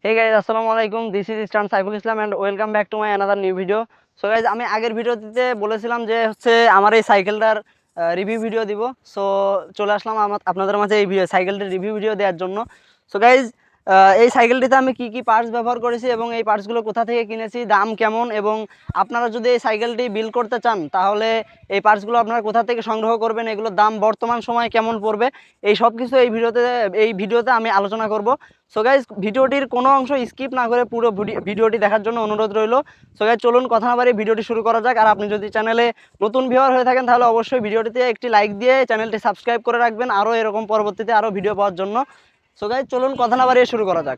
Hey guys, আসসালামু আলাইকুম। This is eastern Saiful Islam and welcome back to my another new video. So guys, আমি আগের ভিডিওতে বলেছিলাম যে আমার এই সাইকেলটার রিভিউ ভিডিও দিব। সো চলে আসলাম আপনাদের মাঝে এই সাইকেলটির রিভিউ ভিডিও দেওয়ার জন্য। সো গাইজ, এই সাইকেলটিতে আমি কি কি পার্টস ব্যবহার করেছি এবং এই পার্টসগুলো কোথা থেকে কিনেছি, দাম কেমন, এবং আপনারা যদি এই সাইকেলটি বিল্ড করতে চান তাহলে এই পার্টসগুলো আপনারা কোথা থেকে সংগ্রহ করবেন, এগুলোর দাম বর্তমান সময় কেমন পড়বে, এই সব কিছু এই ভিডিওতে আমি আলোচনা করব। সো গাইজ, ভিডিওটির কোনো অংশ স্কিপ না করে পুরো ভিডিওটি দেখার জন্য অনুরোধ রইল। সো গাইজ, চলুন কথা না বাড়িয়ে ভিডিওটি শুরু করা যাক। আর আপনি যদি চ্যানেলে নতুন ভিউয়ার হয়ে থাকেন তাহলে অবশ্যই ভিডিওটিতে একটি লাইক দিয়ে চ্যানেলটি সাবস্ক্রাইব করে রাখবেন আরও এরকম পরবর্তীতে আরও ভিডিও পাওয়ার জন্য। সো গাইজ, চলুন কথা না বাড়িয়ে শুরু করা যাক।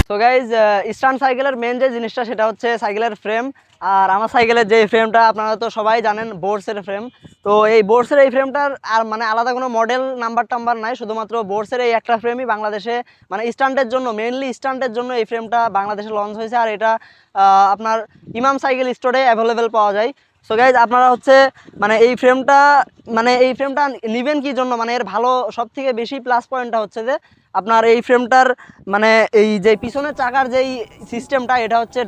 তো গাইজ, ইস্টার্ন সাইকেলের মেন যে জিনিসটা সেটা হচ্ছে সাইকেলের ফ্রেম। আর আমার সাইকেলের যে ফ্রেমটা আপনারা তো সবাই জানেন, বোর্ডসের ফ্রেম। তো এই বোর্ডসের এই ফ্রেমটার আর মানে আলাদা কোনো মডেল নাম্বার নাই, শুধুমাত্র বোর্ডসের এই একটা ফ্রেমই বাংলাদেশে মানে স্ট্যান্ডের জন্য, মেনলি স্ট্যান্ডের জন্য এই ফ্রেমটা বাংলাদেশে লঞ্চ হয়েছে। আর এটা আপনার ইমাম সাইকেল স্টোরে অ্যাভেলেবেল পাওয়া যায়। সো গাইজ, আপনারা মানে এই ফ্রেমটা নেবেন কি জন্য, মানে এর ভালো সব থেকে বেশি প্লাস পয়েন্টটা হচ্ছে যে আপনার এই ফ্রেমটার মানে এই যে পিছনের চাকার যেই সিস্টেমটা, এটা হচ্ছে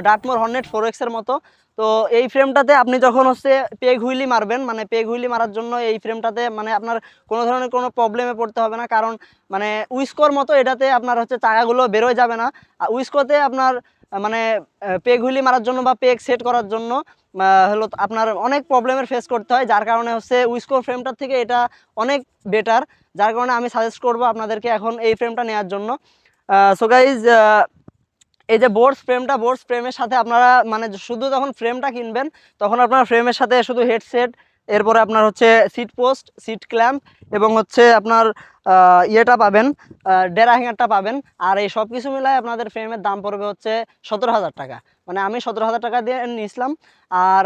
ডার্টমোর হর্নেট 4X-এর মতো। তো এই ফ্রেমটাতে আপনি যখন পেগ হুইলি মারবেন, মানে পেগ হুইলি মারার জন্য এই ফ্রেমটাতে মানে আপনার কোনো ধরনের কোনো প্রবলেমে পড়তে হবে না, কারণ মানে উইস্কোর মতো এটাতে আপনার চাকাগুলো বেরোয় যাবে না। আর উইস্কোতে আপনার মানে পেগ হুইলি মারার জন্য বা পেগ সেট করার জন্য আপনার অনেক প্রবলেমের ফেস করতে হয়, যার কারণে উইস্কো ফ্রেমটার থেকে এটা অনেক বেটার। যার কারণে আমি সাজেস্ট করব আপনাদেরকে এখন এই ফ্রেমটা নেওয়ার জন্য। সো গাইজ, এই যে বোর্ডস ফ্রেমের সাথে আপনারা মানে শুধু যখন ফ্রেমটা কিনবেন তখন আপনার ফ্রেমের সাথে শুধু হেডসেট, এরপরে আপনার সিট পোস্ট, সিট ক্ল্যাম্প, এবং আপনার ইয়েটা পাবেন, ডেরা হ্যাঙ্গারটা পাবেন। আর এই সব কিছু মিলায় আপনাদের ফ্রেমের দাম পড়বে 17,000 টাকা। মানে আমি 17,000 টাকা দিয়ে নিয়েছিলাম। আর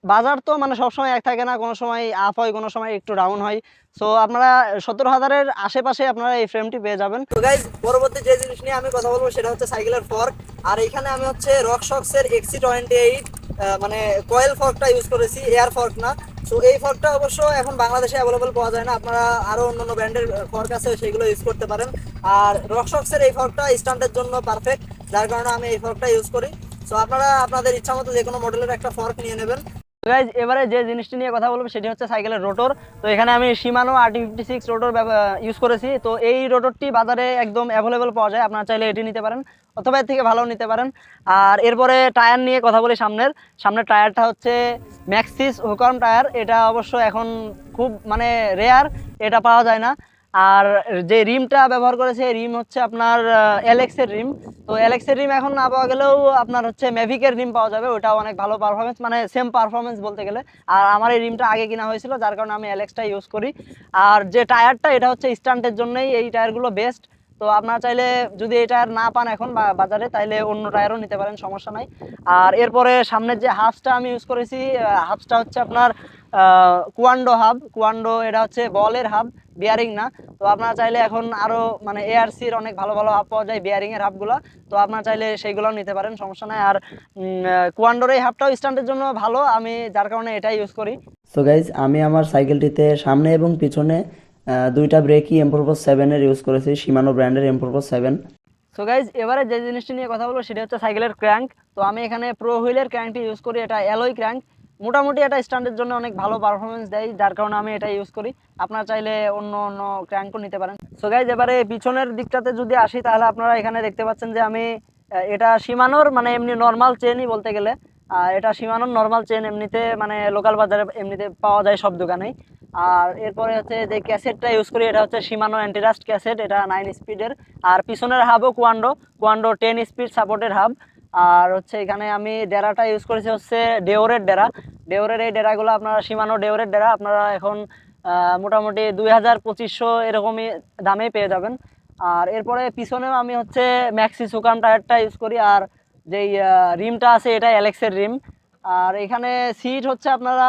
বাজার তো মানে সবসময় এক থাকে না, কোনো সময় আপ হয়, কোনো সময় একটু ডাউন হয়। সো আপনারা 17,000-এর আশেপাশে আপনারা এই ফ্রেমটি পেয়ে যাবেন। তো গাইজ, পরবর্তী যে জিনিস নিয়ে আমি কথা বলবো সেটা হচ্ছে সাইকেলের ফর্ক। আর এখানে আমি রকশক্সের XC28 মানে কয়েল ফর্কটা ইউজ করেছি, এয়ার ফর্ক না। সো এই ফর্কটা অবশ্য এখন বাংলাদেশে অ্যাভেলেবল পাওয়া যায় না, আপনারা আরও অন্যান্য ব্র্যান্ডের ফর্ক আছে সেগুলো ইউজ করতে পারেন। আর রকশক্সের এই ফর্কটা স্ট্যান্ডের জন্য পারফেক্ট, যার কারণে আমি এই ফর্কটা ইউজ করি। সো আপনারা আপনাদের ইচ্ছা মতো যে কোনো মডেলের একটা ফর্ক নিয়ে নেবেন। গাইজ, এবারে যে জিনিসটি নিয়ে কথা বলবো সেটি হচ্ছে সাইকেলের রোটর। তো এখানে আমি শিমানো RT56 রোটর ইউজ করেছি। তো এই রোটরটি বাজারে একদম অ্যাভেলেবল পাওয়া যায়, আপনারা চাইলে এটি নিতে পারেন অথবা এর থেকে ভালো নিতে পারেন। আর এরপরে টায়ার নিয়ে কথা বলি। সামনের টায়ারটা হচ্ছে ম্যাক্সিস হুকাম টায়ার। এটা অবশ্য এখন খুব মানে রেয়ার, এটা পাওয়া যায় না। আর যে রিমটা ব্যবহার করেছে রিম হচ্ছে আপনার এলএক্সের রিম। তো এলএক্সের রিম এখন না পাওয়া গেলেও আপনার ম্যাভিকের রিম পাওয়া যাবে, ওটাও অনেক ভালো পারফরমেন্স, মানে সেম পারফরমেন্স বলতে গেলে। আর আমার এই রিমটা আগে কিনা হয়েছিল, যার কারণে আমি এলএক্সটা ইউজ করি। আর যে টায়ারটা, এটা হচ্ছে স্ট্যান্ডের জন্যই এই টায়ারগুলো বেস্ট। তো আপনারা চাইলে যদি এই টায়ার না পান এখন বাজারে, তাইলে অন্য টায়ারও নিতে পারেন, সমস্যা নাই। আর এরপরে সামনের যে হাবসটা আমি ইউজ করেছি, হাবসটা হচ্ছে আপনার কুয়ান্ডো, এটা হচ্ছে বলের হাব, বিয়ারিং না। তো আপনারা চাইলে এখন আরও মানে ARC-র অনেক ভালো ভালো হাব পাওয়া যায়, বিয়ারিংয়ের হাবগুলো। তো আপনারা চাইলে সেইগুলোও নিতে পারেন, সমস্যা নাই। আর কুয়ান্ডোর এই হাবটাও স্ট্যান্ডের জন্য ভালো, আমি যার কারণে এটাই ইউজ করি। সো গাইজ, আমি আমার সাইকেলটিতে সামনে এবং পিছনে দুইটা ব্রেকই M-Purpose 7-এর ইউজ করেছি, শিমানো ব্র্যান্ডের M-Purpose 7। সো গাইজ, এবারে যে জিনিসটি নিয়ে কথা বলবো সেটা হচ্ছে সাইকেলের ক্র্যাঙ্ক। তো আমি এখানে প্রো হুইলের ক্র্যাঙ্কটি ইউজ করি, এটা অ্যালয় ক্র্যাঙ্ক। মোটামুটি এটা স্ট্যান্ডের জন্য অনেক ভালো পারফরমেন্স দেয়, যার কারণে আমি এটা ইউজ করি। আপনারা চাইলে অন্য অন্য ক্র্যাঙ্কও নিতে পারেন। সো গাইজ, এবারে পিছনের দিকটাতে যদি আসি তাহলে আপনারা এখানে দেখতে পাচ্ছেন যে আমি এটা শিমানোর মানে এমনি নর্মাল চেনই বলতে গেলে। এটা শিমানোর নর্মাল চেন, এমনিতে মানে লোকাল বাজারে এমনিতে পাওয়া যায় সব দোকানেই। আর এরপরে হচ্ছে যে ক্যাসেটটা ইউজ করি, এটা হচ্ছে শিমানো অ্যান্টিরাস্ট ক্যাসেট, এটা 9 স্পিডের। আর পিছনের হাবও কুয়ান্ডো 10 স্পিড সাপোর্টের হাব। আর এখানে আমি ডেরাটা ইউজ করেছি ডেওরের ডেওরের এই ডেরাগুলো আপনারা শিমানো ডেওরের ডেরা আপনারা এখন মোটামুটি 2000-2500 এরকমই দামে পেয়ে যাবেন। আর এরপরে পিছনেও আমি ম্যাক্সিস হুকাম টায়ারটা ইউজ করি। আর যেই রিমটা আছে এটা অ্যালেক্সের রিম। আর এখানে সিট আপনারা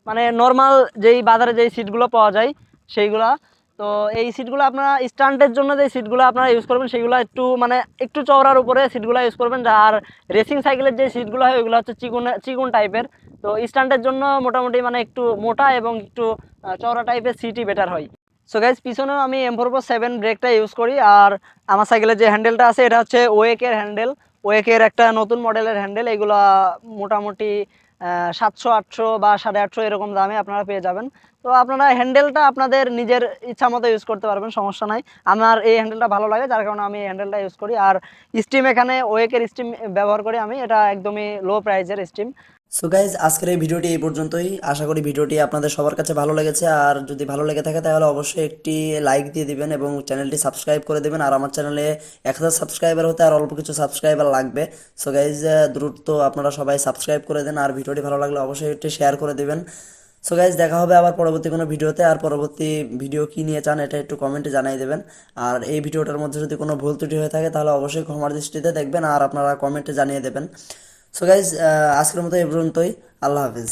মানে নর্মাল যেই বাজারে যেই সিটগুলো পাওয়া যায় সেইগুলা। তো এই সিটগুলো আপনারা স্টান্টের জন্য যে সিটগুলো আপনারা ইউজ করবেন সেগুলো একটু মানে একটু চওড়ার উপরে সিটগুলো ইউজ করবেন। আর রেসিং সাইকেলের যে সিটগুলো হয় ওইগুলো হচ্ছে চিকুন টাইপের। তো স্টান্টের জন্য মোটামুটি মানে একটু মোটা এবং একটু চওড়া টাইপের সিটই বেটার হয়। সো গাইজ পিছনেও আমি M4+7 ব্রেকটা ইউজ করি। আর আমার সাইকেলের যে হ্যান্ডেলটা আছে এটা হচ্ছে ওয়েকের হ্যান্ডেল, ওয়েকের একটা নতুন মডেলের হ্যান্ডেল। এগুলো মোটামুটি 700-800 বা 850 এরকম দামে আপনারা পেয়ে যাবেন। তো আপনারা হ্যান্ডেলটা আপনাদের নিজের ইচ্ছা মতো ইউজ করতে পারবেন, সমস্যা নাই। আমার এই হ্যান্ডেলটা ভালো লাগে যার কারণে আমি এই হ্যান্ডেলটা ইউজ করি। আর স্টিম এখানে ওয়েকের স্টিম ব্যবহার করি আমি, এটা একদমই লো প্রাইসের স্টিম। সো গাইজ আজকের এই ভিডিওটি এই পর্যন্তই। আশা করি ভিডিওটি আপনাদের সবার কাছে ভালো লেগেছে। আর যদি ভালো লেগে থাকে তাহলে অবশ্যই একটি লাইক দিয়ে দিবেন এবং চ্যানেলটি সাবস্ক্রাইব করে দেবেন। আর আমার চ্যানেলে 1000 সাবস্ক্রাইবার হতে আর অল্প কিছু সাবস্ক্রাইবার লাগবে। সো গাইজ দ্রুত আপনারা সবাই সাবস্ক্রাইব করে দেন। আর ভিডিওটি ভালো লাগলে অবশ্যই একটি শেয়ার করে দেবেন। সো গাইজ দেখা হবে আবার পরবর্তী কোনো ভিডিওতে। আর পরবর্তী ভিডিও কী নিয়ে চান এটা একটু কমেন্টে জানিয়ে দেবেন। আর এই ভিডিওটার মধ্যে যদি কোনো ভুল ত্রুটি হয়ে থাকে তাহলে অবশ্যই ক্ষমার দৃষ্টিতে দেখবেন আর আপনারা কমেন্টে জানিয়ে দেবেন। সো গাইজ আজকের মতো এই পর্যন্তই। আল্লাহ হাফিজ।